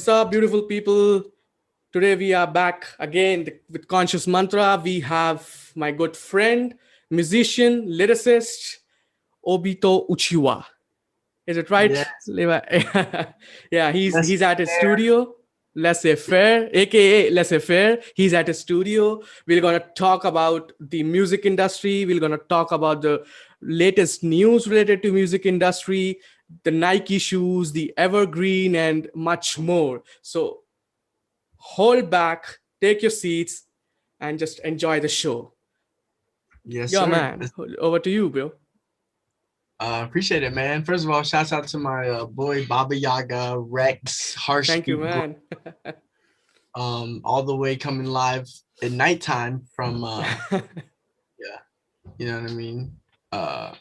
What's up, beautiful people? Today we are back again with Conscious Mantra. We have my good friend, musician, lyricist, Obito Uchiwa. Is it right, Yes, Levi? Yeah, he's Laissez at his Faire. studio, Laissez Faire, aka Laissez Faire. He's at his studio. We're gonna talk about the music industry. We're gonna talk about the latest news related to music industry, the Nike shoes, the evergreen, and much more. So hold back, take your seats, and just enjoy the show. Yes, Yeah, sir. man. Over to you, bro. Appreciate it, man. First of all, shouts out to my boy Baba Yaga, Rex, Thank you, Harshdeep, man. all the way coming live at nighttime from yeah, you know what I mean. Uh,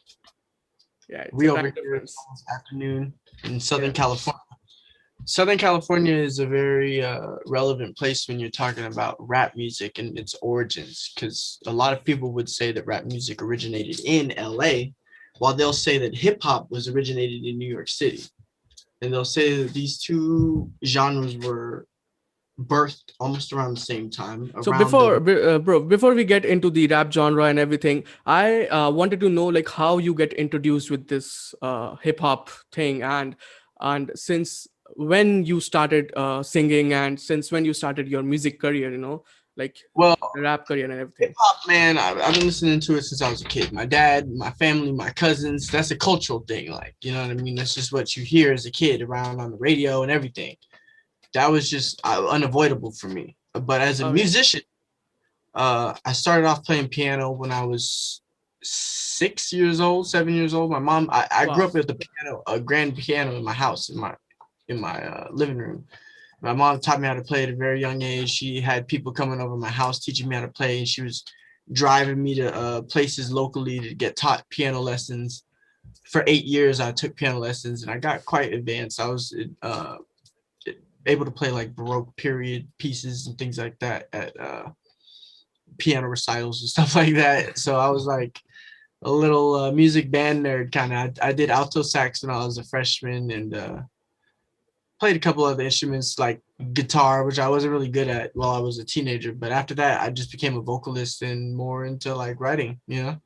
Yeah, it's a we time over here it's difference. almost afternoon in Yeah. Southern California. Southern California is a very relevant place when you're talking about rap music and its origins, because a lot of people would say that rap music originated in LA, while they'll say that hip hop was originated in New York City. And they'll say that these two genres were birthed almost around the same time, So around the bro, before we get into the rap genre and everything, I wanted to know like how you get introduced with this hip hop thing, and since when you started singing, and since when you started your music career, like well, rap career and hip everything. hop, man. I've been listening to it since I was a kid. My dad, my family, my cousins. That's a cultural thing, like you know what I mean. That's just what you hear as a kid around on the radio and everything. That was just unavoidable for me. But as a Okay. musician, I started off playing piano when I was 6 years old, 7 years old. My mom, I grew up Wow. with the piano, a grand piano in my house, in my living room. My mom taught me how to play at a very young age. She had people coming over my house teaching me how to play, and she was driving me to places locally to get taught piano lessons. For 8 years, I took piano lessons, and I got quite advanced. I was able to play like Baroque period pieces and things like that at piano recitals and stuff like that. So I was like a little music band nerd kind of. I did alto sax when I was a freshman and played a couple other instruments like guitar, which I wasn't really good at while I was a teenager. But after that, I just became a vocalist and more into like writing, you know?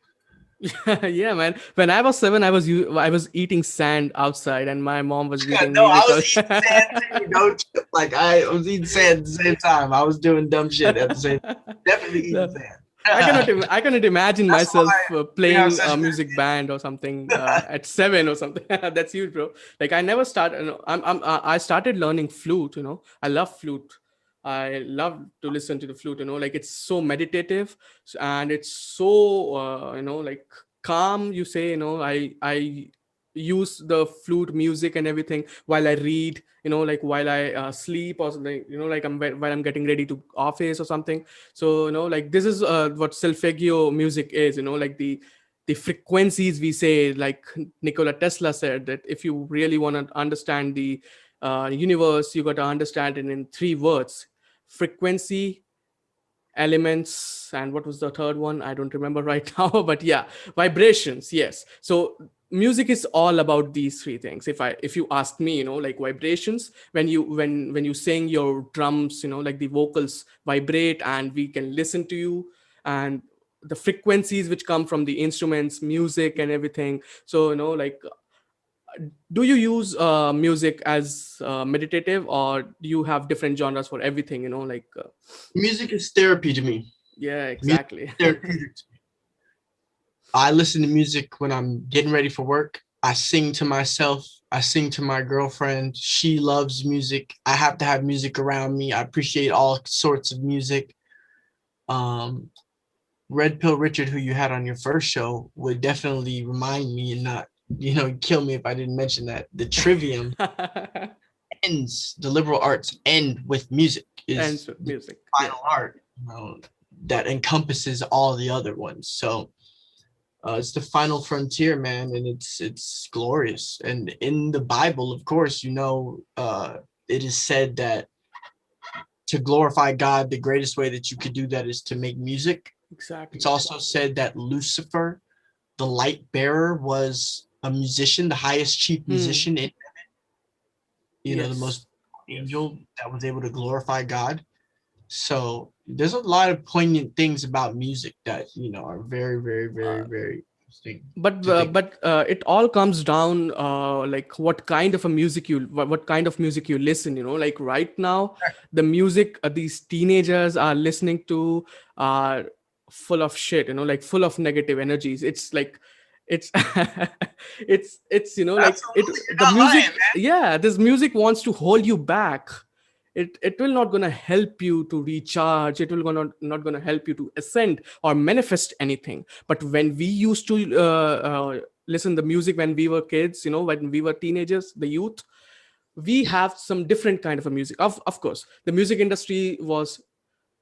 Yeah, man. When I was 7, I was eating sand outside, and my mom was beating No, me I was because eating sand too. Don't like I was eating sand at the same time. I was doing dumb shit at the same time. Definitely eating So, sand. I cannot imagine That's why myself we have playing such a good. music band or something at 7 or something. That's huge, bro. Like I never started. I started learning flute. I love flute. I love to listen to the flute. Like it's so meditative, and it's so like calm. You say, I use the flute music and everything while I read. Like while I sleep or something. Like while I'm getting ready to office or something. So like this is what Solfeggio music is. Like the frequencies, we say, like Nikola Tesla said, that if you really want to understand the universe, you got to understand it in 3 words: frequency, elements, and what was the third one? I don't remember right now. But yeah, vibrations. Yes. So music is all about these 3 things. If you ask me, like vibrations, when you sing, your drums, like the vocals vibrate and we can listen to you. And the frequencies which come from the instruments, music, and everything. So like, do you use music as meditative, or do you have different genres for everything? Like Music is therapy to me. yeah, Music exactly. is therapeutic to me. I listen to music when I'm getting ready for work. I sing to myself. I sing to my girlfriend. She loves music. I have to have music around me. I appreciate all sorts of music. Um, Red Pill Richard, who you had on your first show, would definitely remind me and not, kill me if I didn't mention that. The trivium ends, the liberal arts end with music, Ends is with the music. Yeah. final art, that encompasses all the other ones. So it's the final frontier, man, and it's glorious. And in the Bible, of course, it is said that to glorify God, the greatest way that you could do that is to make music. It's Exactly. also said that Lucifer, the light bearer, was a musician, the highest chief Hmm. musician in, the Yes. most Yes. angel that was able to glorify God. So there's a lot of poignant things about music that are very, very, very, Uh, very interesting but to think. it all comes down like what kind of a music what kind of music you listen, like right now the music these teenagers are listening to are full of shit, like full of negative energies. It's like it's it's like it Absolutely, you're the not lying, music, yeah, this music wants to hold you back. It will not gonna help you to recharge. It will gonna not gonna help you to ascend or manifest anything. But when we used to listen the music when we were kids, when we were teenagers, the youth, we have some different kind of a music. Of course the music industry was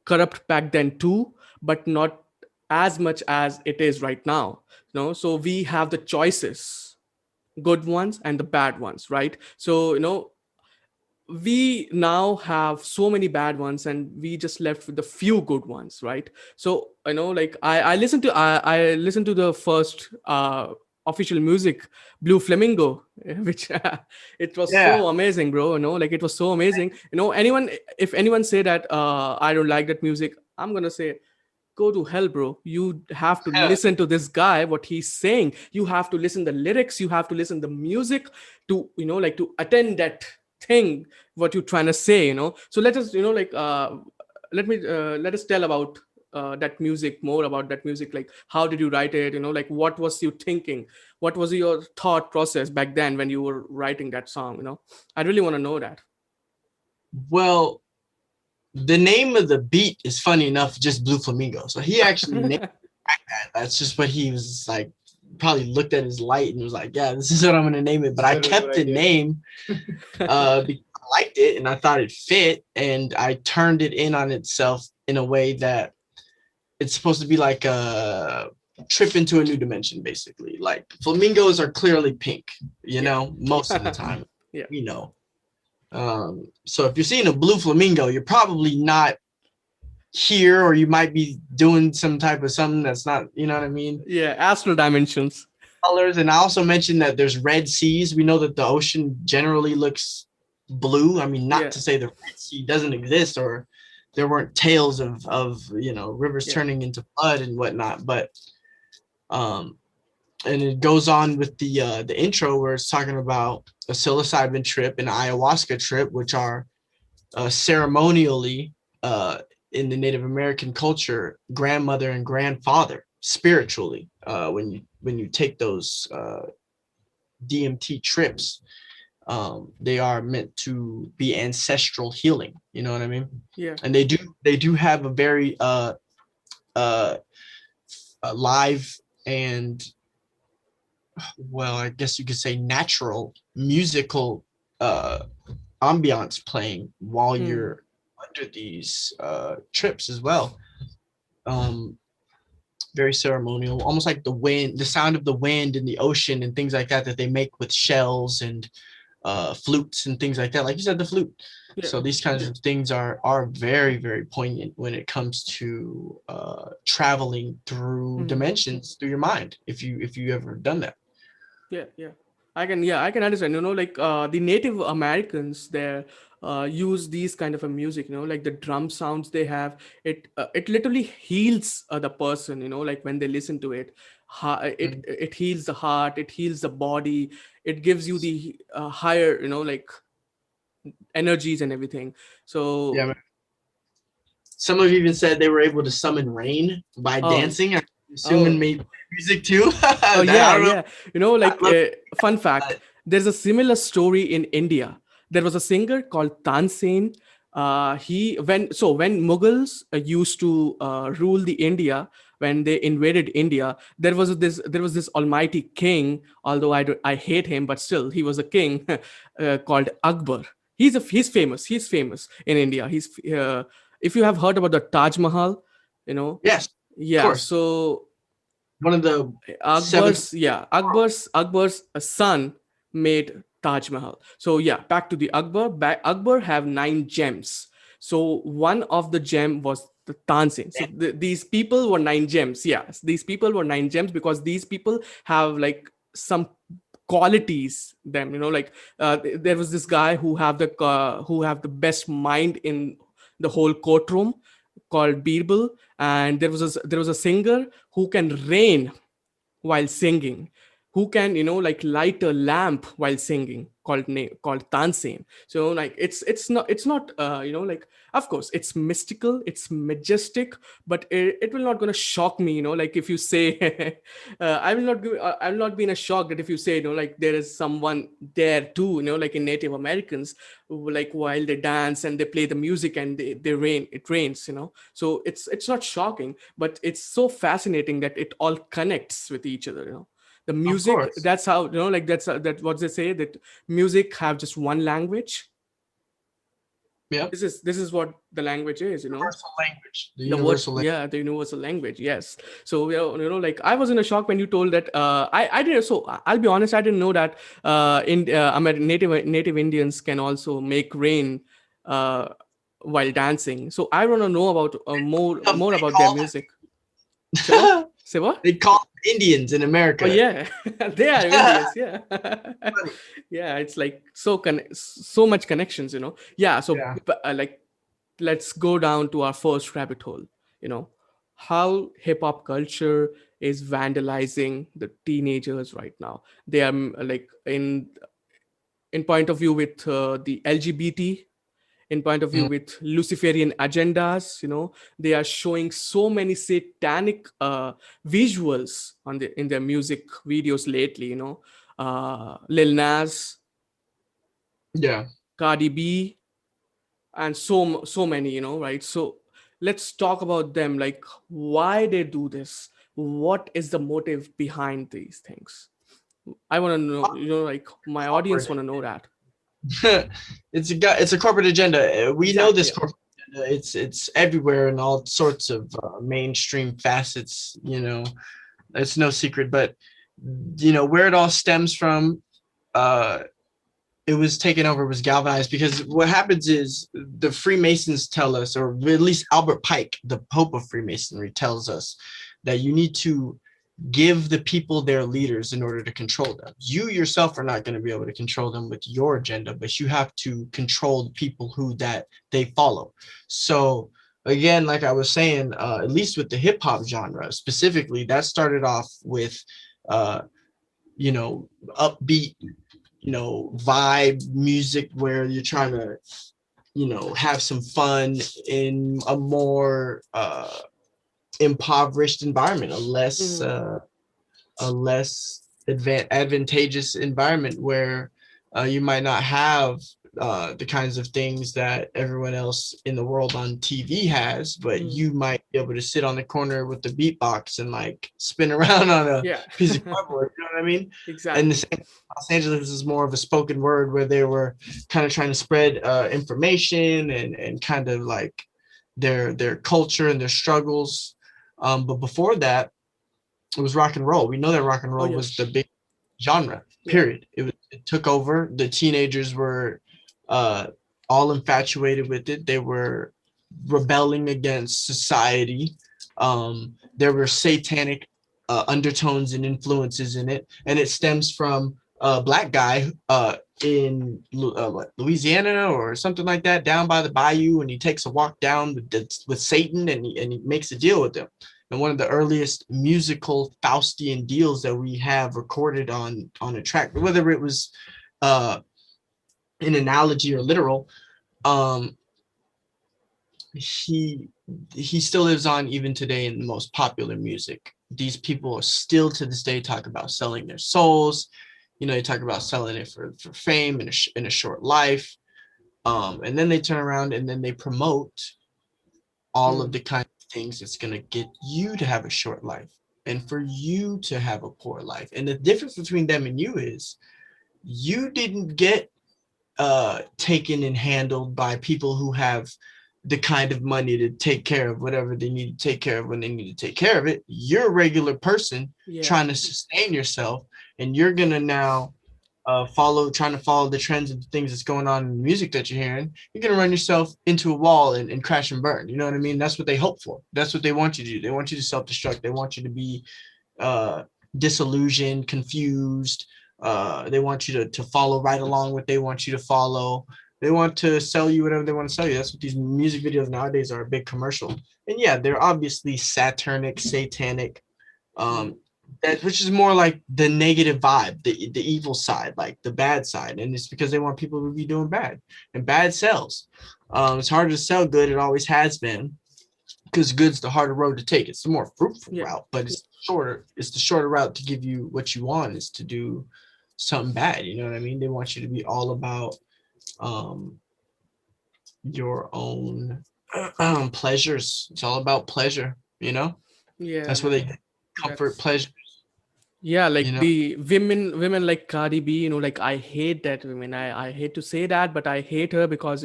corrupt back then too, but not as much as it is right now. So we have the choices, good ones and the bad ones, right? So we now have so many bad ones and we just left with the few good ones, right? So like I listened to the first official music, Blue Flamingo, which it was man. so amazing, bro. Like it was so amazing. Anyone, if anyone say that I don't like that music, I'm gonna say go to hell, bro. You have to Yeah. listen to this guy, what he's saying. You have to listen the lyrics, you have to listen the music to like to attend that thing what you're trying to say. So let us like let us tell about that music, more about that music. Like how did you write it? Like what was you thinking, what was your thought process back then when you were writing that song? I really want to know that. Well, the name of the beat is funny enough, just Blue Flamingo. So he actually named that. That's just what he was like. Probably looked at his light and was like, "Yeah, this is what I'm gonna name it." But I kept the name because I liked it and I thought it fit, and I turned it in on itself in a way that it's supposed to be like a trip into a new dimension, basically. Like flamingos are clearly pink, Yeah. most of the time, Yeah. we know. So if you're seeing a blue flamingo, you're probably not here, or you might be doing some type of something that's not, you know what I mean? Yeah, astral dimensions. Colors. And I also mentioned that there's red seas. We know that the ocean generally looks blue. I mean, not Yeah. to say the Red Sea doesn't exist or there weren't tales of rivers Yeah. turning into blood and whatnot, but um and it goes on with the intro where it's talking about a psilocybin trip and ayahuasca trip, which are ceremonially in the Native American culture, grandmother and grandfather spiritually. When you take those DMT trips, they are meant to be ancestral healing. You know what I mean? Yeah. And they do have a very uh, live and, well, I guess you could say natural musical uh, ambiance playing while Hmm. you're under these trips as well. Um, Very ceremonial, almost like the wind, the sound of the wind in the ocean and things like that they make with shells and flutes and things like that. Like you said, the flute. Yeah. So these kinds of things are very, very poignant when it comes to traveling through Hmm. dimensions through your mind. If you ever done that. Yeah. Yeah. I can understand. Like the Native Americans there use these kind of a music. Like the drum sounds they have. It literally heals the person. Like when they listen to it, it heals the heart. It heals the body. It gives you the higher, like energies and everything. Yeah, So man. Some have even said they were able to summon rain by oh dancing. I'm assuming oh maybe music too. Oh That I yeah, don't know. yeah. I Like love fun fact. that. There's a similar story in India. There was a singer called Tansen. He when Mughals used to rule the India, when they invaded India, there was this almighty king. Although I hate him, but still he was a king called Akbar. He's famous. He's famous in India. If you have heard about the Taj Mahal, you know, Yes, of yeah. course. So One of the seven. Akbar's son made Taj Mahal. So yeah, back to the Akbar. Akbar have 9 gems. So one of the gem was the Tansin. So these people were 9 gems. Yes, these people were 9 gems because these people have like some qualities them, you know, like there was this guy who have the best mind in the whole courtroom called Birbal, and there was a singer who can rain while singing, who can, you know, like light a lamp while singing, called Tansen. So like it's not you know, like of course it's mystical, it's majestic, but it will not gonna shock me, you know, like if you say I will not be in a shock that if you say, you know, like there is someone there too, you know, like in Native Americans who, like while they dance and they play the music and they rain, it rains, you know. So it's not shocking, but it's so fascinating that it all connects with each other, you know. The Of music, course. that's how, you know, like that what they say, that music have just one language. Yep. This is what the language is, you know. Universal language. The The word, universal language. yeah, the universal language, yes. So you know, like I was in a shock when you told that. I didn't. So I'll be honest, I didn't know that in native Indians can also make rain uh while dancing. So I want to know about more They about their call music. Say what? Say what? they call them Indians in Oh America. yeah, they are Indians. Yeah, yeah. It's like so much connections, you know. Yeah. So Yeah. like let's go down to our first rabbit hole. You know, how hip hop culture is vandalizing the teenagers right now. They are like in point of view with the LGBT, in point of view Mm, with Luciferian agendas, you know. They are showing so many satanic visuals on in their music videos lately, you know. Lil Nas, yeah. Cardi B, and so many, you know, right? So let's talk about them, like why they do this, what is the motive behind these things. I want to know, you know, like my audience Corporate. want to know that. It's a corporate agenda. We know Exactly, this yeah. corporate agenda. It's everywhere in all sorts of mainstream facets. You know, it's no secret. But you know where it all stems from. Uh, it was taken over, was galvanized, because what happens is the Freemasons tell us, or at least Albert Pike, the Pope of Freemasonry, tells us that you need to give the people their leaders in order to control them. You yourself are not going to be able to control them with your agenda, but you have to control the people who that they follow. So again, like I was saying, at least with the hip hop genre specifically, that started off with uh, you know, upbeat, you know, vibe music where you're trying to, you know, have some fun in a more impoverished environment, Mhm. a less advantageous environment where you might not have the kinds of things that everyone else in the world on TV has, but Mhm. you might be able to sit on the corner with the beatbox and like spin around on a Yeah. piece of cardboard. You know what I mean? And the Exactly. same, Los Angeles is more of a spoken word where they were kind of trying to spread information and kind of like their culture and their struggles. But before that, it was rock and roll. We know that rock and Oh roll yeah. was the big genre. Yeah. Period. It took over. The teenagers were uh, all infatuated with it. They were rebelling against society. There were satanic undertones and influences in it, and it stems from a black guy in Louisiana or something like that, down by the bayou, and he takes a walk down with Satan, and he makes a deal with him. And one of the earliest musical Faustian deals that we have recorded on a track, whether it was uh, an analogy or literal, um, he he still lives on even today in the most popular music. These people are still to this day talk about selling their souls. You know, they talk about selling it for fame in a short life. And then they turn around and then they promote all of Mm. the kind of things that's going to get you to have a short life and for you to have a poor life. And the difference between them and you is you didn't get taken and handled by people who have the kind of money to take care of whatever they need to take care of when they need to take care of it. You're a regular person Yeah. trying to sustain yourself, and you're gonna now trying to follow the trends of the things that's going on in the music that you're hearing. You're gonna run yourself into a wall and crash and burn. You know what I mean? That's what they hope for. That's what they want you to do. They want you to self-destruct. They want you to be uh, disillusioned, confused, They want you to follow right along what they want you to follow. They want to sell you whatever they want to sell you. That's what these music videos nowadays are, a big commercial. And yeah, they're obviously satanic, Mhm. that which is more like the negative vibe, the evil side, like the bad side. And it's because they want people to be doing bad, and bad sells. It's harder to sell good. It always has been, because good's the harder road to take. It's the more fruitful Yeah. route, but it's shorter. It's the shorter route to give you what you want, is to do something bad. You know what I mean? They want you to be all about um your own pleasures. It's all about pleasure, you know? Yeah, That's where they man. get comfort, That's pleasure, yeah, you like know? the women like Cardi B, like I hate that women. I hate to say that, but I hate her because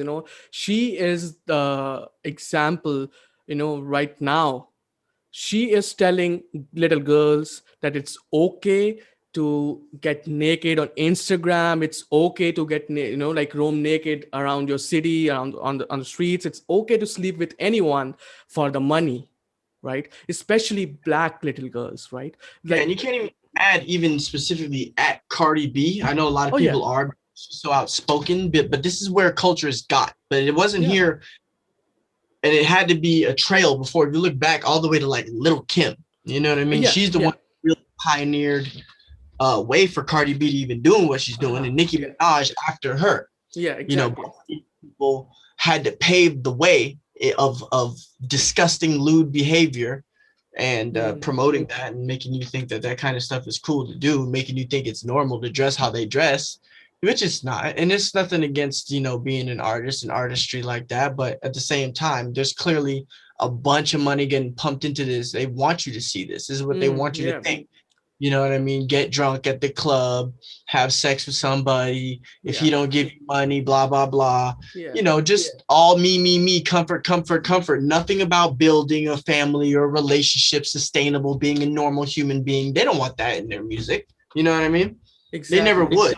she is the example, right now. She is telling little girls that it's okay to get naked on Instagram. It's okay to get like roam naked around your city, around on the streets. It's okay to sleep with anyone for the money, right? Especially black little girls, right? Yeah, and Like, you can't even add even specifically at Cardi B. I know a lot of oh yeah, people are so outspoken, but this is where culture has got. But it wasn't yeah, here, and it had to be a trail before. If you look back all the way to like Little Kim, you know what I mean? yeah, She's the yeah, one who really pioneered way for Cardi B to even doing what she's doing, uh-huh, and Nicki yeah, Minaj after her. yeah, You know, exactly. people had to pave the way of disgusting lewd behavior, and Hmm. promoting that and making you think that that kind of stuff is cool to do, making you think it's normal to dress how they dress, which it's not. And it's nothing against, being an artist and artistry like that, but at the same time, there's clearly a bunch of money getting pumped into this. They want you to see this. This is what they Hmm. want you to Yeah, think. You know what I mean? Get drunk at the club, have sex with somebody. If he yeah, don't give you money, blah, blah, blah. yeah, Just all me, comfort, comfort, comfort. Nothing about building a family or relationship, sustainable, being a normal human being. They don't want that in their music. You know what I mean? They never exactly. would.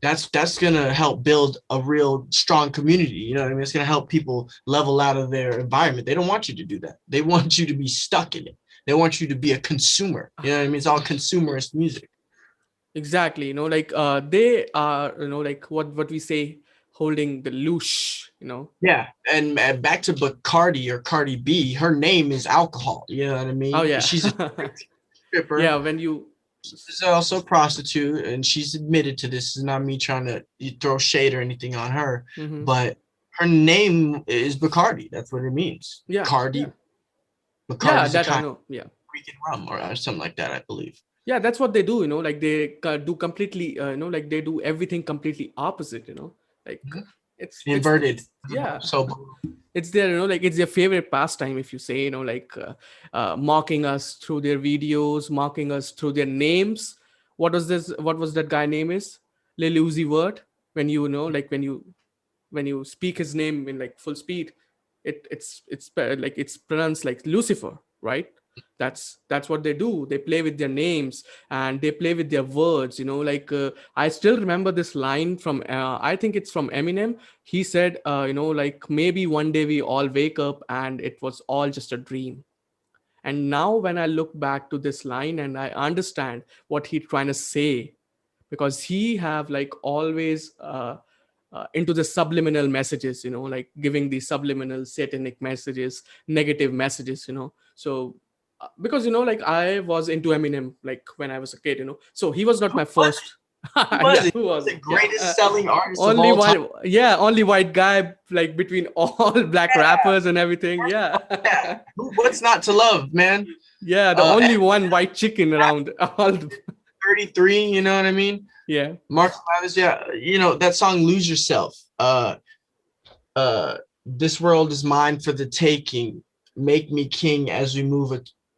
That's gonna help build a real strong community. You know what I mean? It's gonna help people level out of their environment. They don't want you to do that. They want you to be stuck in it. They want you to be a consumer. You know what I mean? It's all consumerist music. Exactly, like they are, like what we say, holding the loosh, Yeah, and back to Bacardi or Cardi B, her name is alcohol. You know what I Oh mean? yeah. She's a stripper. Yeah, when you She's also a prostitute, and she's admitted to this. It's not me trying to throw shade or anything on her, Mhm. but her name is Bacardi. That's what it means. Yeah, yeah, Cardi. yeah, Bacardi's a that I kind of know, yeah. Rican rum or something like that, I believe. Yeah, that's what they do, like they do completely, like they do everything completely opposite, like Mhm. it's Inverted. yeah. So It's their, like it's their favorite pastime, if you say, like mocking us through their videos, mocking us through their names. What was that guy name is? Lil Uzi Vert. When like when you speak his name in like full speed, like it's pronounced like Lucifer, right? That's what they do. They play with their names and they play with their words, like I still remember this line from I think it's from Eminem. He said, like maybe one day we all wake up and it was all just a dream. And now when I look back to this line and I understand what he's trying to say, because he have like always into the subliminal messages, like giving the subliminal satanic messages, negative messages, so because like I was into Eminem like when I was a kid, so he was not who my was first. who was Yeah, it? who was The it? Yeah, greatest selling artist of only all time. white, yeah, only white guy like between all black rappers and everything, Yeah. yeah. What's not to love, man? Yeah, the Uh only one white chicken around all 33, you know what I mean? yeah. Mark Travis, yeah, that song "Lose Yourself." This world is mine for the taking. Make me king as we move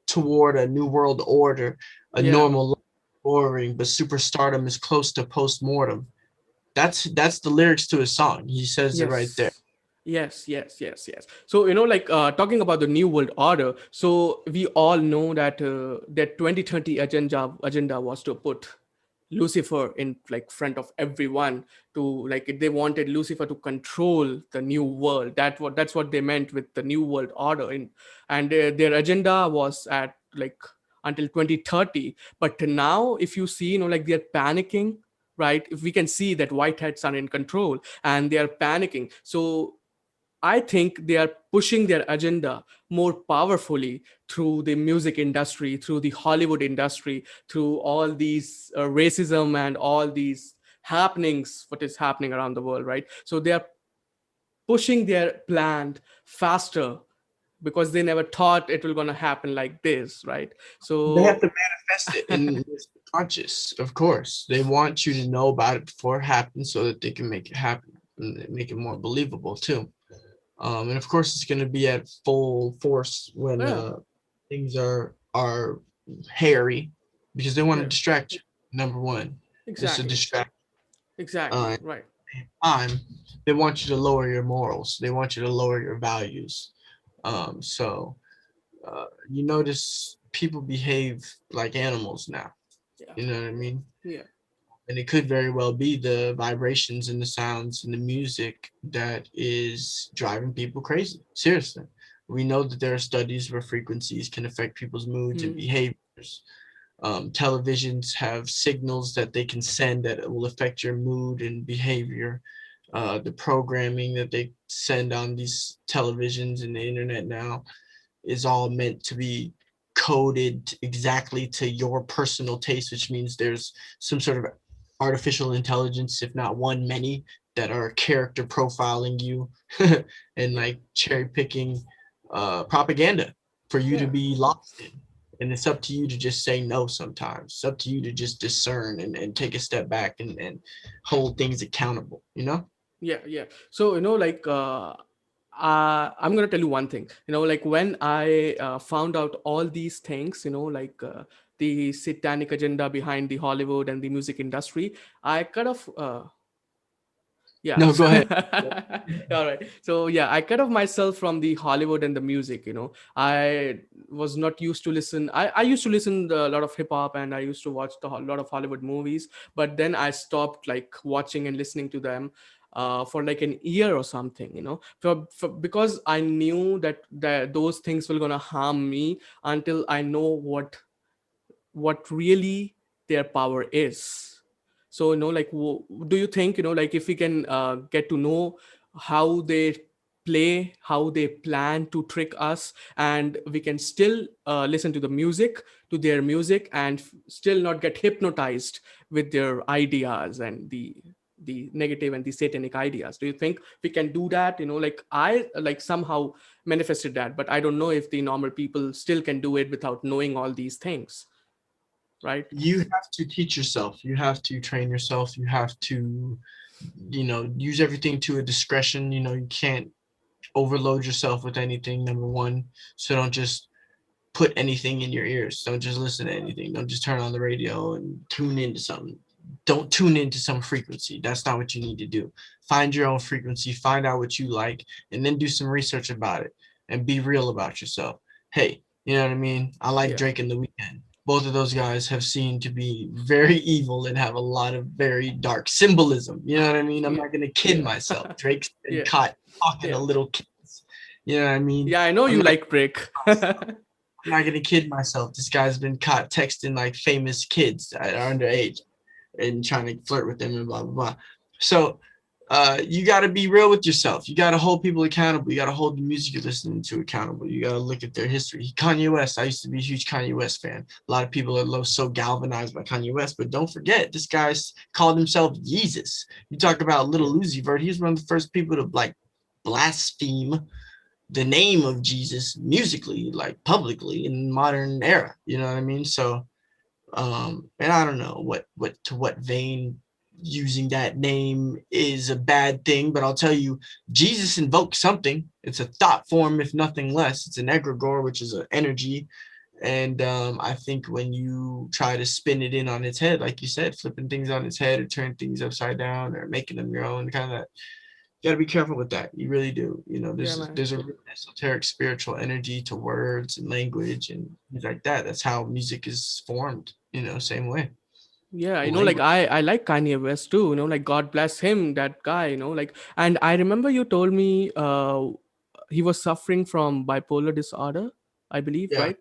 toward a new world order. A Yeah. normal life, boring, but superstardom is close to postmortem. That's the lyrics to his song. He says it right there. Yes. Yes, yes, yes, yes. So, like talking about the New World Order, so we all know that that 2030 agenda was to put Lucifer in like front of everyone, to like they wanted Lucifer to control the new world. That's what they meant with the New World Order, and their agenda was at like until 2030. But now if you see, like they're panicking, right? If we can see that whiteheads are in control and they are panicking. So I think they are pushing their agenda more powerfully through the music industry, through the Hollywood industry, through all these racism and all these happenings, what is happening around the world, right? So they are pushing their plan faster because they never thought it will gonna happen like this, right? They have So to manifest it in the subconscious, of course. They want you to know about it before it happens so that they can make it happen and make it more believable too. And of course, it's going to be at full force when yeah, things are hairy, because they want to yeah, distract you. Number one, it's to exactly, distract. exactly, At right. the same time, they want you to lower your morals. They want you to lower your values. So you notice people behave like animals now. Yeah, You know what I mean? yeah, And it could very well be the vibrations and the sounds and the music that is driving people crazy. Seriously. We know that there are studies where frequencies can affect people's moods and hmm, behaviors. Televisions have signals that they can send that will affect your mood and behavior. The programming that they send on these televisions and the internet now is all meant to be coded exactly to your personal taste, which means there's some sort of artificial intelligence, if not one, many, that are character profiling you and yeah, like cherry picking propaganda for you to yeah. be lost in. And it's up to you to just say no sometimes. It's up to you to just discern and take a step back and hold things accountable, you know? Yeah, yeah. So, I'm gonna tell you one thing. Like when I found out all these things, the satanic agenda behind the Hollywood and the music industry, I kind of yeah. No, go ahead. All right. So yeah, I cut off myself from the Hollywood and the music. I was not used to listen. I used to listen a lot of hip hop and I used to watch a lot of Hollywood movies. But then I stopped like watching and listening to them for like an year or something. Because I knew that those things were gonna harm me until I know what really their power is. So like do you think like if we can get to know how they play, how they plan to trick us, and we can still listen to the music, to their music, and still not get hypnotized with their ideas and the negative and the satanic ideas? Do you think we can do that? Like I like somehow manifested that, but I don't know if the normal people still can do it without knowing all these things, right? You have to teach yourself. You have to train yourself. You have to, use everything to a discretion. You can't overload yourself with anything, number one. So don't just put anything in your ears. Don't just listen to anything. Don't just turn on the radio and tune into something. Don't tune into some frequency. That's not what you need to do. Find your own frequency, find out what you like, and then do some research about it and be real about yourself. Hey, you know what I mean? I like Yeah, Drake and The Weeknd. Both of those guys have seen to be very evil and have a lot of very dark symbolism. You know what I mean? I'm yeah, not gonna kid yeah. myself. Drake's been Yeah, caught talking to yeah, little kids. You know what I mean? yeah, I know I'm you not like break. I'm not gonna kid myself. This guy's been caught texting like famous kids that are underage and trying to flirt with them and blah blah blah. So you got to be real with yourself. You got to hold people accountable. You got to hold the music you're listening to accountable. You got to look at their history. Kanye West. I used to be a huge Kanye West fan. A lot of people are so galvanized by Kanye West, but don't forget this guy's called himself Jesus. You talk about Little Uzi Vert. He's one of the first people to like blaspheme the name of Jesus musically, like publicly in modern era. You know what I mean? So, and I don't know what vein using that name is a bad thing, but I'll tell you, Jesus invokes something. It's a thought form, if nothing less. It's an egregore, which is an energy. And I think when you try to spin it in on its head, like you said, flipping things on its head or turn things upside down or making them your own, kind of you got to be careful with that. You really do. Yeah, man. There's a esoteric spiritual energy to words and language and things like that. That's how music is formed. Same way. Yeah, like Language. I like Kanye West too. Like God bless him, that guy. Like, and I remember you told me he was suffering from bipolar disorder, I believe, Yeah. right?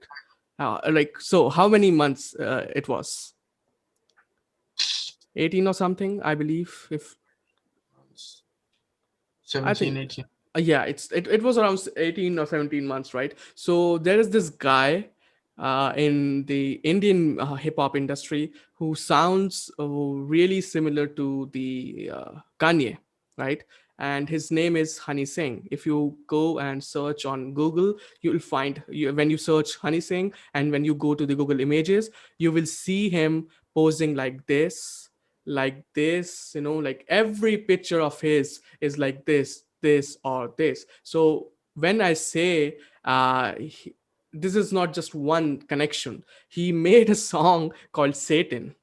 Like, so how many months it was? 18 or something, I believe. If I 17, think, 18. yeah, it was around 18 or 17 months, right? So there is this guy in the Indian hip hop industry who sounds really similar to the Kanye, right? And his name is Honey Singh. If you go and search on Google, you will find when you search Honey Singh and when you go to the Google images, you will see him posing like this, like every picture of his is like this or this. So when I say this is not just one connection, he made a song called Satan.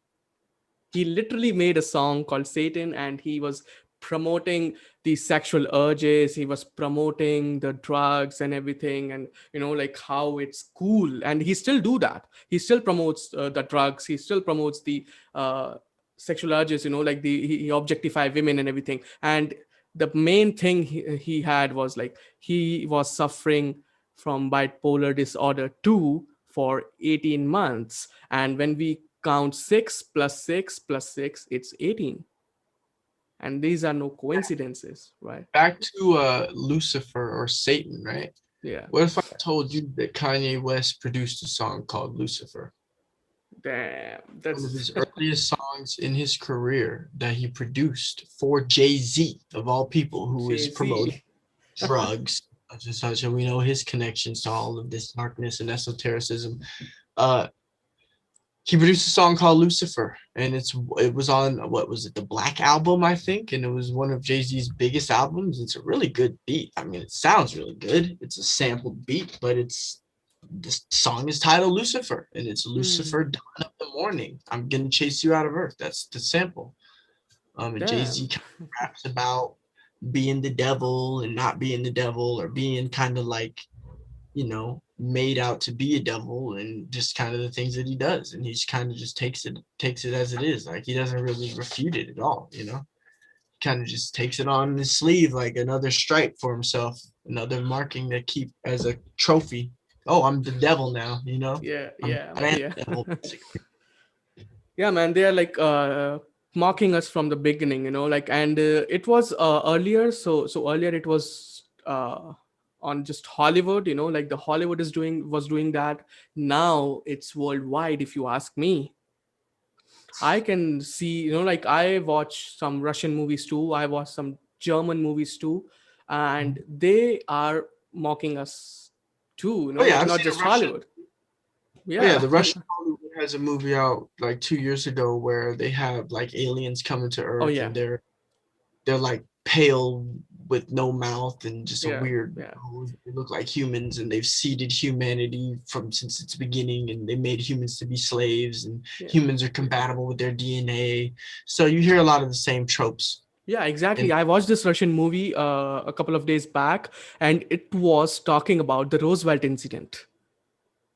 He literally made a song called Satan, and he was promoting the sexual urges, he was promoting the drugs and everything, and like how it's cool. And he still do that, he still promotes the drugs, he still promotes the uh, sexual urges, like he objectify women and everything. And the main thing he had was like he was suffering from bipolar disorder 2 for 18 months. And when we count 6 plus 6 plus 6, it's 18. And these are no coincidences, right? Back to Lucifer or Satan, right? Yeah. What if I told you that Kanye West produced a song called Lucifer? Damn. One of That's his earliest songs in his career that he produced for Jay-Z, of all people, who was promoting Jay-Z. drugs, such and such, and we know his connections to all of this darkness and esotericism. Uh, he produced a song called Lucifer, and it was on, what was it, the Black Album, I think, and it was one of Jay-Z's biggest albums. It's a really good beat. I mean, it sounds really good. It's a sampled beat, but this song is titled Lucifer, and it's Lucifer, Hmm. dawn of the morning. I'm gonna chase you out of earth. That's the sample. And Jay-Z Damn. kind of raps about being the devil and not being the devil, or being kind of like, made out to be a devil, and just kind of the things that he does. And he just kind of just takes it as it is. Like, he doesn't really refute it at all, kind of just takes it on his sleeve like another stripe for himself, another marking to keep as a trophy. Oh, I'm the devil now, Yeah, I'm yeah, God and yeah. the devil, basically. Yeah, man, they are like mocking us from the beginning, like. And it was earlier, so earlier it was on just Hollywood, like the Hollywood was doing that. Now it's worldwide, if you ask me. I can see, like I watch some Russian movies too, I watch some German movies too, and they are mocking us too, Oh yeah, like I've not seen a just Russian. Hollywood. Oh yeah, Yeah. the Russian Hollywood has a movie out like 2 years ago where they have like aliens coming to Oh Earth, yeah, and they're like pale with no mouth and just a yeah, weird yeah, nose. They look like humans, and they've seeded humanity from since its beginning, and they made humans to be slaves, and yeah. humans are compatible with their DNA. So you hear a lot of the same tropes. Yeah, And exactly. I watched this Russian movie a couple of days back, and it was talking about the Roosevelt incident.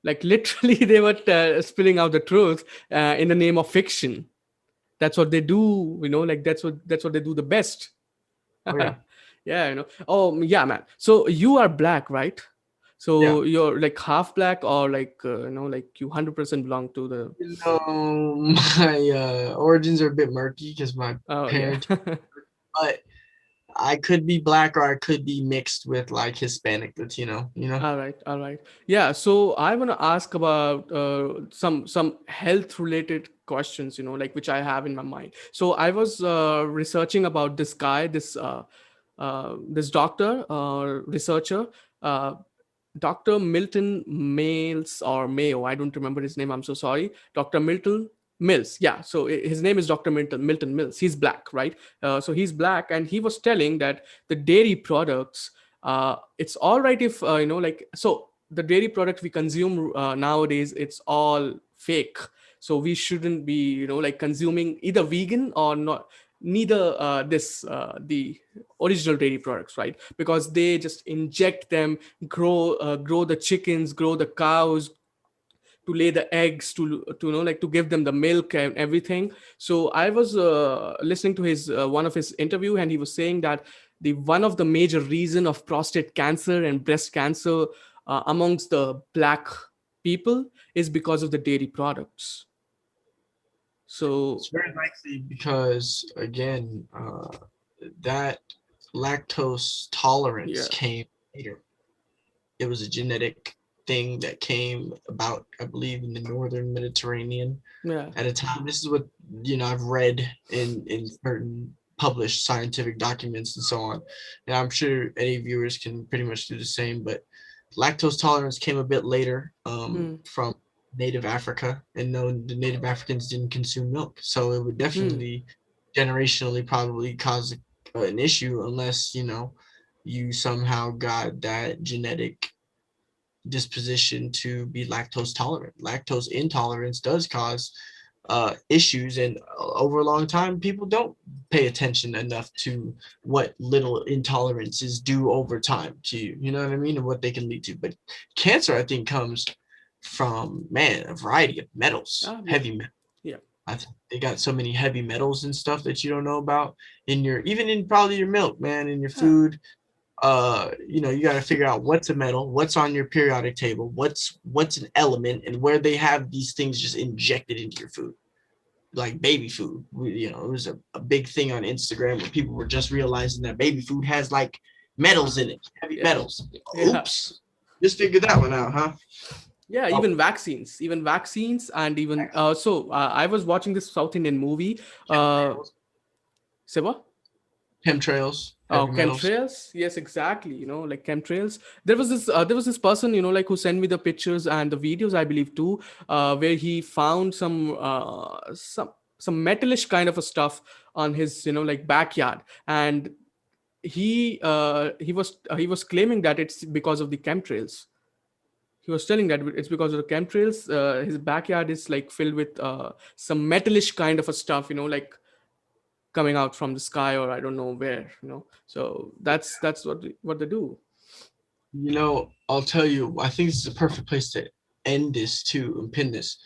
Like literally, they were spilling out the truth in the name of fiction. That's what they do, like that's what they do the best. oh yeah, Yeah, Oh, yeah, man. So you are black, right? yeah. So you're like half black, or like like you 100% belong to the. My origins are a bit murky because my Oh yeah. parents, but I could be black, or I could be mixed with like Hispanic, Latino. All right, all right. Yeah, so I want to ask about some health related questions, like which I have in my mind. So I was researching about this guy, this doctor, researcher, uh, Dr. Milton Males or Mayo. I don't remember his name. I'm so sorry. Dr. Milton Mills. Yeah. So his name is Dr. Milton Mills. He's black, right? So he's black, and he was telling that the dairy products, it's all right if like, so the dairy product we consume nowadays, it's all fake. So we shouldn't be like consuming either vegan or not, neither this the original dairy products, right? Because they just inject them, grow the chickens, grow the cows, to lay the eggs, to like to give them the milk and everything. So I was listening to his one of his interview, and he was saying that the one of the major reason of prostate cancer and breast cancer amongst the black people is because of the dairy products. So It's very likely because again, that lactose tolerance yeah, came later. It was a genetic thing that came about, I believe, in the northern Mediterranean yeah, at a time. This is what I've read in certain published scientific documents and so on. And I'm sure any viewers can pretty much do the same. But lactose tolerance came a bit later mm, from native Africa, and no, the native Africans didn't consume milk, so it would mm, definitely generationally probably cause an issue unless you somehow got that genetic disposition to be lactose tolerant. Lactose intolerance does cause issues, and over a long time, people don't pay attention enough to what little intolerances do over time to you. You know what I mean, and what they can lead to. But cancer, I think, comes from a variety of metals, yeah, heavy metals. yeah, I think they got so many heavy metals and stuff that you don't know about in your, even in probably your milk, man, in your yeah, food. You got to figure out what's a metal, what's on your periodic table, what's an element, and where they have these things just injected into your food, like baby food. It was a big thing on Instagram where people were just realizing that baby food has like metals in it, heavy yeah, metals. yeah. Oops, just figured that one out, huh? Yeah, Oh, even vaccines, and even I was watching this South Indian movie. Uh, chemtrails, say what? chemtrails, heavy Oh, metals. chemtrails. Yes, exactly. Like chemtrails. There was this person, like who sent me the pictures and the videos, I believe too, where he found some metalish kind of a stuff on his, like backyard, and he was claiming that it's because of the chemtrails. He was telling that it's because of the chemtrails. His backyard is like filled with some metallish kind of a stuff, like coming out from the sky or I don't know where. So that's what they do. I'll tell you, I think this is a perfect place to end this too and pin this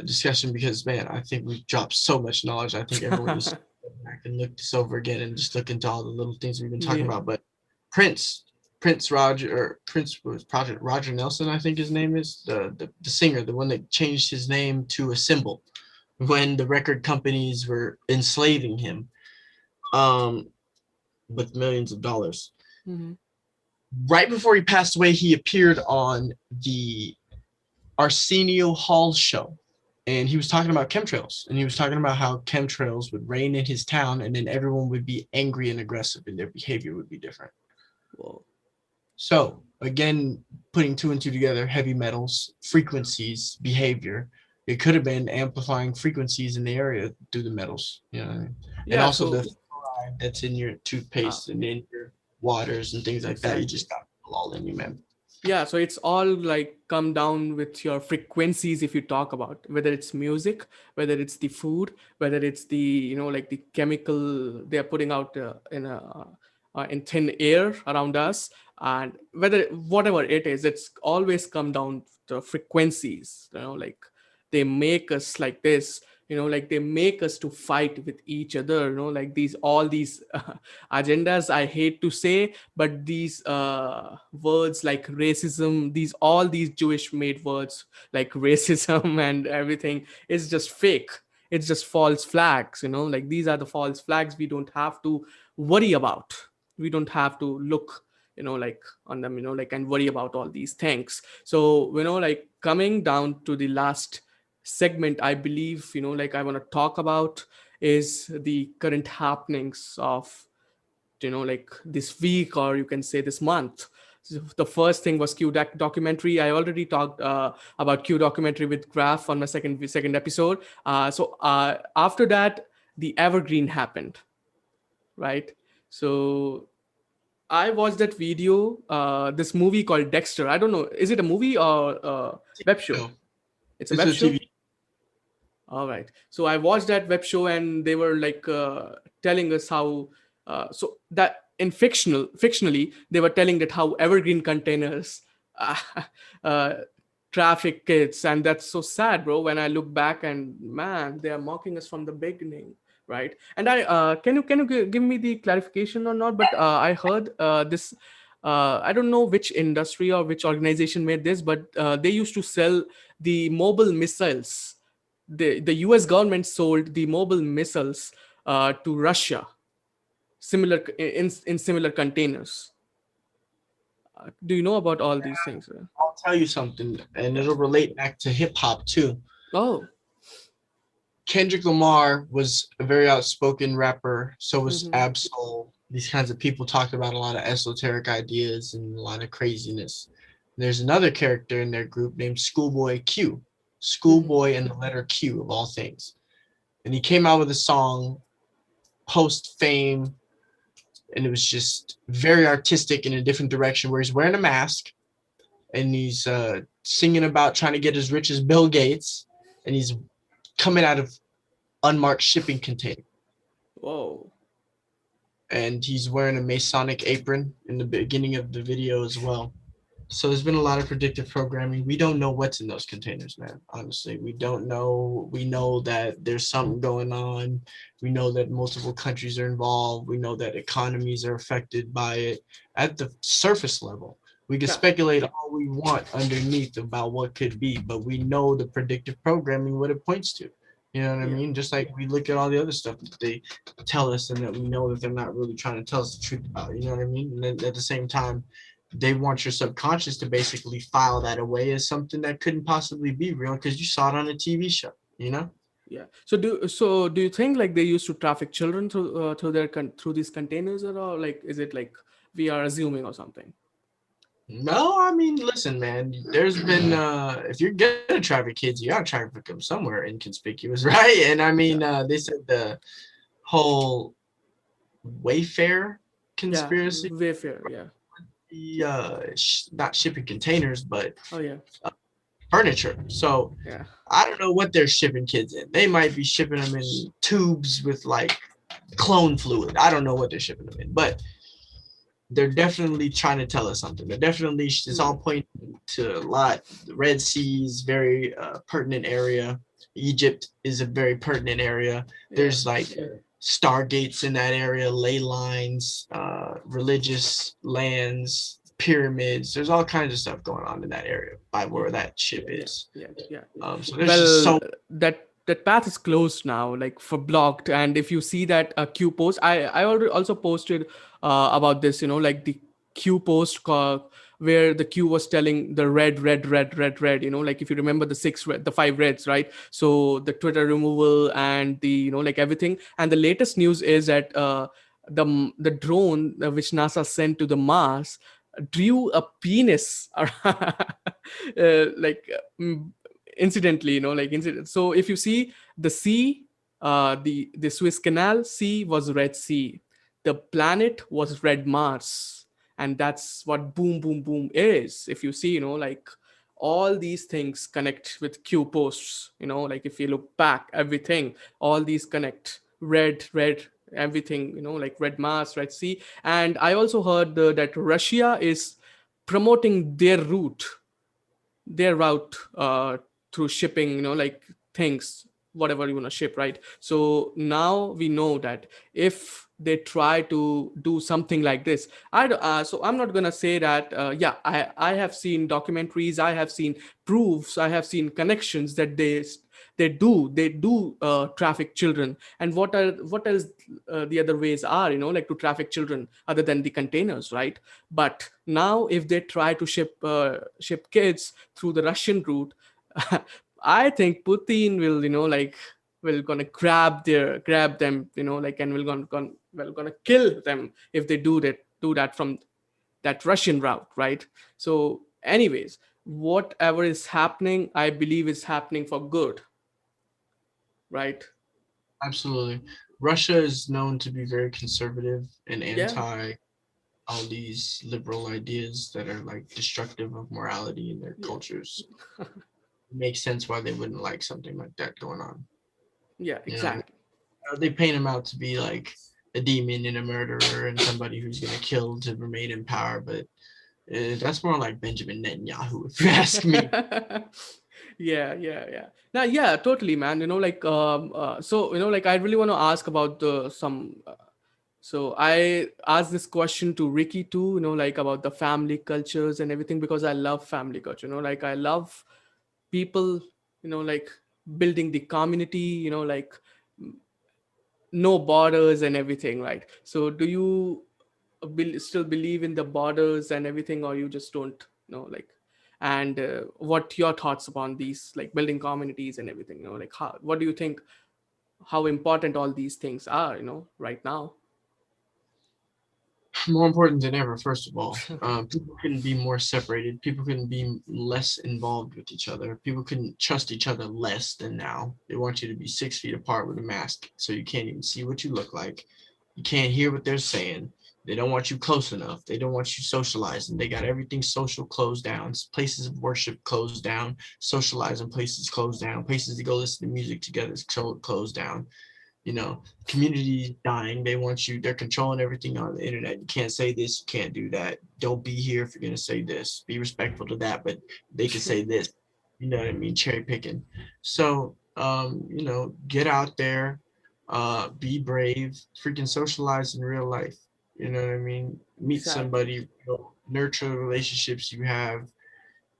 discussion, because man, I think we've dropped so much knowledge. I think everyone needs to go back and look this over again and just look into all the little things we've been talking Yeah. about. But Prince, Prince Roger, or Prince was Project Roger Nelson, I think his name is, the singer, the one that changed his name to a symbol when the record companies were enslaving him, um, with millions of dollars. Hmm. Right before he passed away, he appeared on the Arsenio Hall show, and he was talking about chemtrails, and he was talking about how chemtrails would reign in his town, and then everyone would be angry and aggressive, and their behavior would be different. Well, So again, putting two and two together, heavy metals, frequencies, behavior, it could have been amplifying frequencies in the area through the metals, and yeah. also So the fluoride that's in your uh, toothpaste and in your waters and things like that. You exactly. just got all in you, man. Yeah, so it's all like come down with your frequencies. If you talk about whether it's music, whether it's the food, whether it's the like the chemical they're putting out in thin air around us, and whether whatever it is, it's always come down to frequencies. Like they make us like this. Like they make us to fight with each other. Like all these agendas. I hate to say, but these words like racism, these Jewish made words like racism and everything is just fake. It's just false flags. Like these are the false flags we don't have to worry about. We don't have to look like on them, like, and worry about all these things. So like coming down to the last segment, I believe like I want to talk about is the current happenings of like this week, or you can say this month. So the first thing was documentary. I already talked about Q documentary with Graph on my second episode. So after that, the Evergreen happened, right? So I watched that video, this movie called Dexter. I don't know, is it a movie or a web show? No, It's a it's web a show. TV. All right. So I watched that web show, and they were like telling us how. So that in fictionally, they were telling that how evergreen containers uh, uh, traffic kids, and that's so sad, bro. When I look back, and man, they are mocking us from the beginning, right? And I can you give me the clarification or not? But I heard this. I don't know which industry or which organization made this, but they used to sell the mobile missiles the US government sold the mobile missiles to Russia, similar in similar containers. Do you know about all these things? I'll tell you something, and Yeah. it'll relate back to hip hop too. Oh. Kendrick Lamar was a very outspoken rapper. So was Hmm. Absol. These kinds of people talked about a lot of esoteric ideas and a lot of craziness. There's another character in their group named Schoolboy Q. Hmm. Schoolboy and the letter Q of all things. And he came out with a song post fame, and it was just very artistic in a different direction where he's wearing a mask and he's singing about trying to get as rich as Bill Gates, and he's coming out of unmarked shipping container. Whoa. And he's wearing a Masonic apron in the beginning of the video as well. So there's been a lot of predictive programming. We don't know what's in those containers, man. Honestly, we don't know. We know that there's something going on. We know that multiple countries are involved. We know that economies are affected by it at the surface level. We can Yeah. speculate all we want underneath about what could be, but we know the predictive programming, what it points to. You know what I Yeah. mean? Just like we look at all the other stuff that they tell us and that we know that they're not really trying to tell us the truth about. You know what I mean? And then at the same time, they want your subconscious to basically file that away as something that couldn't possibly be real because you saw it on a TV show, you know? Yeah. So do you think like they used to traffic children through their through these containers, or like is it like we are assuming or something? No, I mean, listen, man, there's been, if you're gonna traffic kids, you gotta traffic them somewhere inconspicuous, right? And I mean, Yeah. they said the whole Wayfair Yeah. conspiracy, Wayfair. Yeah. the, not shipping containers, but Oh yeah. furniture. So Yeah. I don't know what they're shipping kids in. They might be shipping them in tubes with like clone fluid. I don't know what they're shipping them in, but they're definitely trying to tell us something. They're definitely, it's all Hmm. pointing to a lot. The Red Sea is very pertinent area. Egypt is a very pertinent area. Yeah. There's like stargates in that area, ley lines, religious lands, pyramids. There's all kinds of stuff going on in that area by where Hmm. that ship Yeah. is. Yeah. Yeah. So there's just Well, so that path is closed now, like for blocked. And if you see that Q post, I already also posted about this, like the Q post where the Q was telling the red, like if you remember the the five reds, right? So the Twitter removal and the like everything. And the latest news is that the drone which NASA sent to the Mars drew a penis like mm, incidentally, like incident. So if you see the sea, the Suez Canal sea was Red Sea, the planet was Red Mars, and that's what boom boom boom is. If you see, like all these things connect with Q posts, like if you look back, everything, all these connect. Red, everything, like Red Mars, Red Sea. And I also heard that Russia is promoting their route through shipping, like things, whatever you want to ship, right? So now we know that if they try to do something like this, so I'm not gonna say that. Yeah, I have seen documentaries, I have seen proofs, I have seen connections that they do traffic children. And what else the other ways are, like to traffic children other than the containers, right? But now if they try to ship kids through the Russian route, I think Putin will, like will gonna grab them, like, and will gonna kill them if they do that from that Russian route, right? So, anyways, whatever is happening, I believe is happening for good, right? absolutely. Russia is known to be very conservative and Yeah, anti all these liberal ideas that are like destructive of morality in their yeah, cultures. It makes sense why they wouldn't like something like that going on. yeah, You know, exactly. they paint him out to be like a demon and a murderer and somebody who's gonna kill to remain in power, but that's more like Benjamin Netanyahu, if you ask me. Yeah. Now, yeah, totally, man. Like, so, like, I really want to ask about the some. So I asked this question to Ricky too, like about the family cultures and everything, because I love family culture. Like I love people, like building the community, like no borders and everything, right? So do you still believe in the borders and everything, or you just don't, like, and what your thoughts upon these, like building communities and everything, like what do you think, how important all these things are, right now? More important than ever, first of all. People couldn't be more separated. People couldn't be less involved with each other. People couldn't trust each other less than now. They want you to be 6 feet apart with a mask, so you can't even see what you look like. You can't hear what they're saying. They don't want you close enough. They don't want you socializing. They got everything social closed down. Places of worship closed down. Socializing places closed down. Places to go listen to music together is closed down. Community dying. They want you, they're controlling everything on the internet. You can't say this, you can't do that. Don't be here if you're going to say this. Be respectful to that, but they can say this. You know what I mean? Cherry picking. So, get out there, be brave, freaking socialize in real life. You know what I mean? Meet Exactly. somebody, nurture the relationships you have.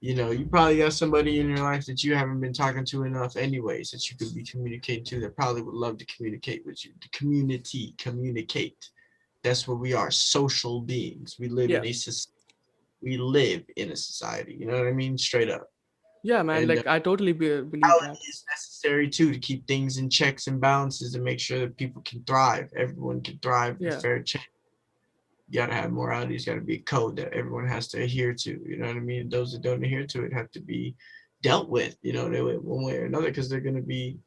You probably got somebody in your life that you haven't been talking to enough anyways that you could be communicating to that probably would love to communicate with you. The community, communicate. That's what we are, social beings. Yeah. We live in a society. You know what I mean? Straight up. Yeah, man, And like I totally believe that. reality is necessary too to keep things in checks and balances and make sure that people can thrive. Everyone can thrive in a Yeah. fair chance. You gotta have morality. It's gotta be a code that everyone has to adhere to. You know what I mean? Those that don't adhere to it have to be dealt with. One way or another, because they're gonna be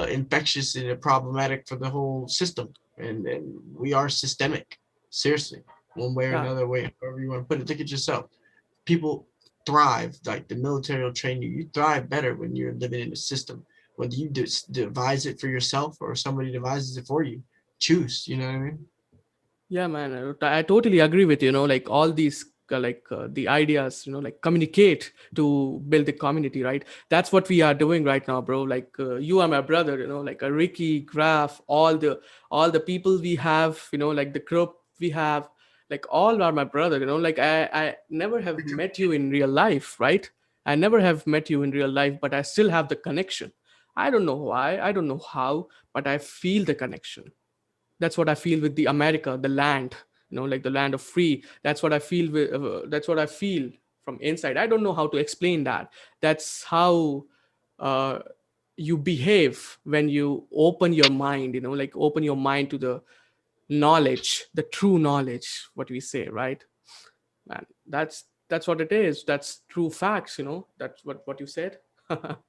infectious and problematic for the whole system. And we are systemic. Seriously, one way or Yeah. another way, however you want to put it. Look at yourself. People thrive. Like the military will train you. You thrive better when you're living in a system. Whether you devise it for yourself or somebody devises it for you, choose. You know what I mean? Yeah, man, I totally agree with you. Like all these, the ideas, like communicate to build the community, right? That's what we are doing right now, bro. Like you are my brother, like a Ricky, Graf, all the people we have, like the group we have, like all are my brother. Like I never have met you in real life, right? I never have met you in real life, but I still have the connection. I don't know why, I don't know how, but I feel the connection. That's what I feel with the America, the land, like the land of free. That's what I feel with, that's what I feel from inside. I don't know how to explain that. That's how uh, you behave when you open your mind, like open your mind to the knowledge, the true knowledge, what we say, right? Man, that's what it is. That's true facts, that's what you said.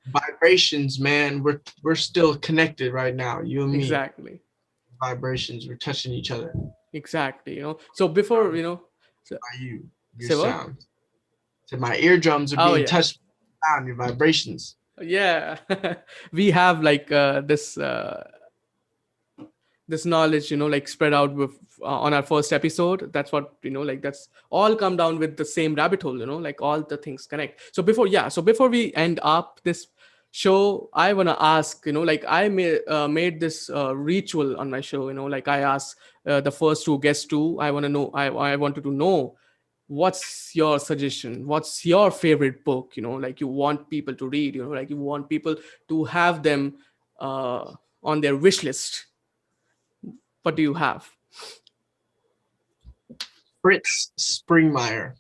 Vibrations, man. We're still connected right now. You and me. Exactly. Vibrations. We're touching each other. Exactly. So before, so, By you, your say what? sound. So my eardrums are Oh being yeah. touched by your vibrations. Yeah. We have like this knowledge, like spread out with on our first episode. That's what, like that's all come down with the same rabbit hole, like all the things connect. So before we end up this show, I want to ask, like I made this ritual on my show, like I asked the first two guests too. I wanted to know, what's your suggestion, what's your favorite book, like you want people to read, like you want people to have them uh, on their wish list. What do you have? Fritz Springmeier,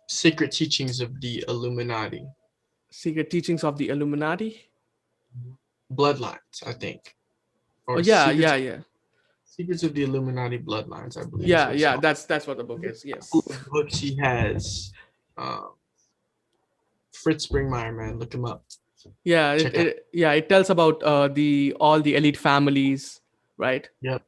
Secret Teachings of the Illuminati. Secret Teachings of the Illuminati? Bloodlines, I think. Oh Or yeah, yeah, yeah. Secrets of the Illuminati Bloodlines, I believe is Yeah, what it's yeah, called. that's what the book is. Cool Yes. book she has. Uh, Fritz Springmeier, man, look him up. Yeah, Check out. it tells about the all the elite families, right? Yep.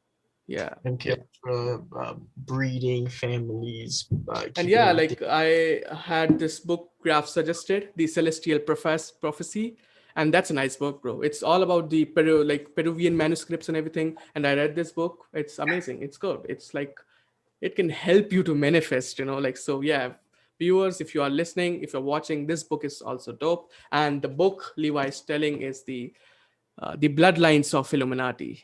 Yeah. MK Ultra, breeding families, And keeping yeah, everything. like I had this book Graph suggested, The Celestial Prophecy, and that's a nice book, bro. It's all about the Peruvian manuscripts and everything. And I read this book. It's amazing. It's good. It's like it can help you to manifest, like. So yeah, viewers, if you are listening, if you're watching, this book is also dope. And the book Levi is telling is the Bloodlines of Illuminati.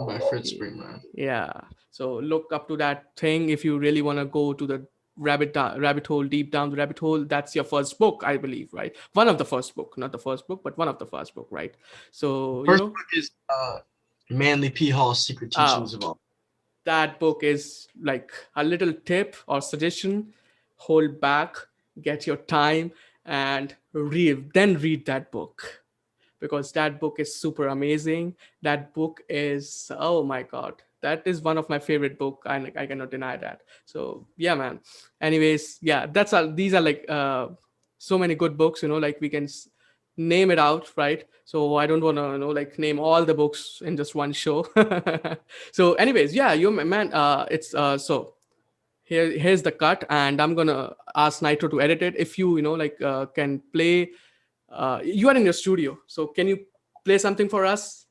By Fritz Springmeier. Yeah. So look up to that thing if you really want to go to the rabbit hole, deep down the rabbit hole. That's your first book, I believe, right? One of the first book, not the first book, but one of the first book, right? So First book is Manly P. Hall's Secret Teachings of All. That book is like a little tip or suggestion. Hold back, get your time, and read that book, because that book is super amazing. That book is, oh my god, that is one of my favorite book. I cannot deny that. So yeah, man. Anyways, yeah, that's all. These are like so many good books, like we can name it out, right? So I don't want to like name all the books in just one show. So anyways, yeah, you man, it's so here's the cut, and I'm gonna ask Nitro to edit it. If you like can play, you are in your studio, so can you play something for us,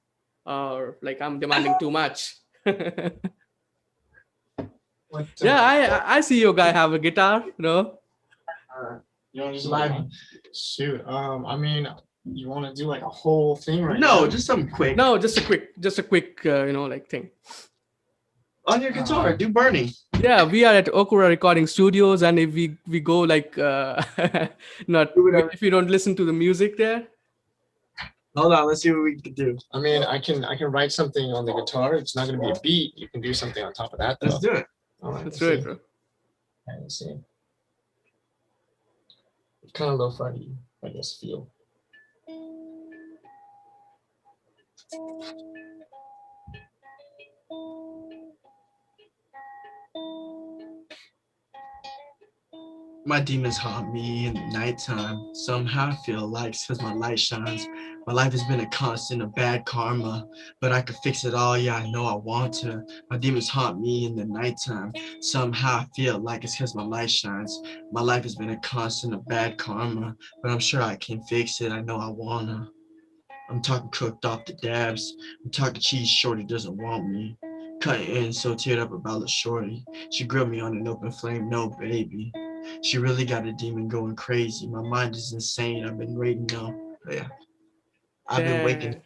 or like I'm demanding too much? Yeah, I see your guy have a guitar, You want to just live? Shoot. I mean, you want to do like a whole thing right No, now? just something quick. No, just a quick like thing. On your guitar, do Burning. Yeah, we are at Okura Recording Studios, and if we go like not if you don't listen to the music there. Hold on, let's see what we can do. I mean, I can write something on the guitar. It's not going to be a beat. You can do something on top of that. Though. Let's do it. All right, Let's do it, bro. Let's see. It's kind of lo-fi, I guess, feel. My demons haunt me in the nighttime. Somehow I feel like it's because my light shines. My life has been a constant of bad karma, but I could fix it all, yeah, I know I want to. My demons haunt me in the nighttime. Somehow I feel like it's because my light shines. My life has been a constant of bad karma, but I'm sure I can fix it, I know I wanna. I'm talking cooked off the dabs. I'm talking cheese shorty doesn't want me. Cutting in so teared up about the shorty. She grilled me on an open flame, no baby. She really got a demon going crazy. My mind is insane. I've been waiting now. Yeah. I've been waking.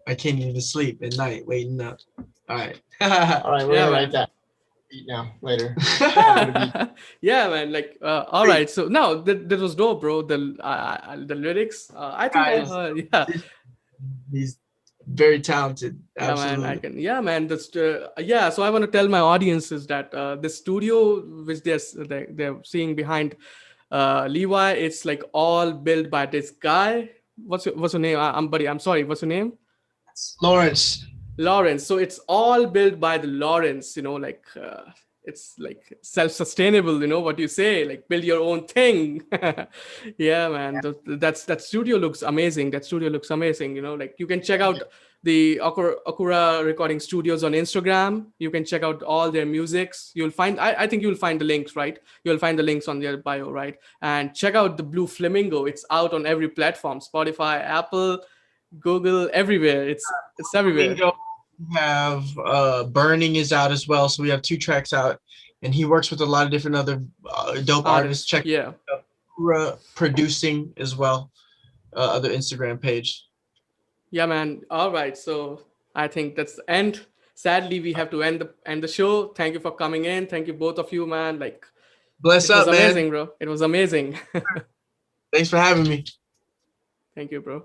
I can't even sleep at night waiting up. All right. All right, we're Yeah, gonna man. write that beat now later. Yeah, man. Like, all right. So now that was dope, bro. The lyrics. I think. Yeah. He's very talented. Absolutely. Yeah, man. I can. Yeah, man. That's yeah. So I want to tell my audiences that the studio which they're seeing behind Levi, it's like all built by this guy. What's your name? I'm sorry. What's your name? Lawrence. So it's all built by the Lawrence. Like it's like self-sustainable. What you say? Like build your own thing. Yeah, man. That studio looks amazing. Like you can check out the Okura Recording Studios on Instagram. You can check out all their musics. You'll find, I think you'll find the links, right? You'll find the links on their bio, right? And check out the Blue Flamingo. It's out on every platform: Spotify, Apple, Google, everywhere. It's everywhere. We have Burning is out as well. So we have 2 tracks out, and he works with a lot of different other dope artists. Check Okura Producing as well, other Instagram page. Yeah, man. All right. So I think that's the end. Sadly, we have to end the show. Thank you for coming in. Thank you, both of you, man. Like, bless up, man. It was amazing, bro. It was amazing. Thanks for having me. Thank you, bro.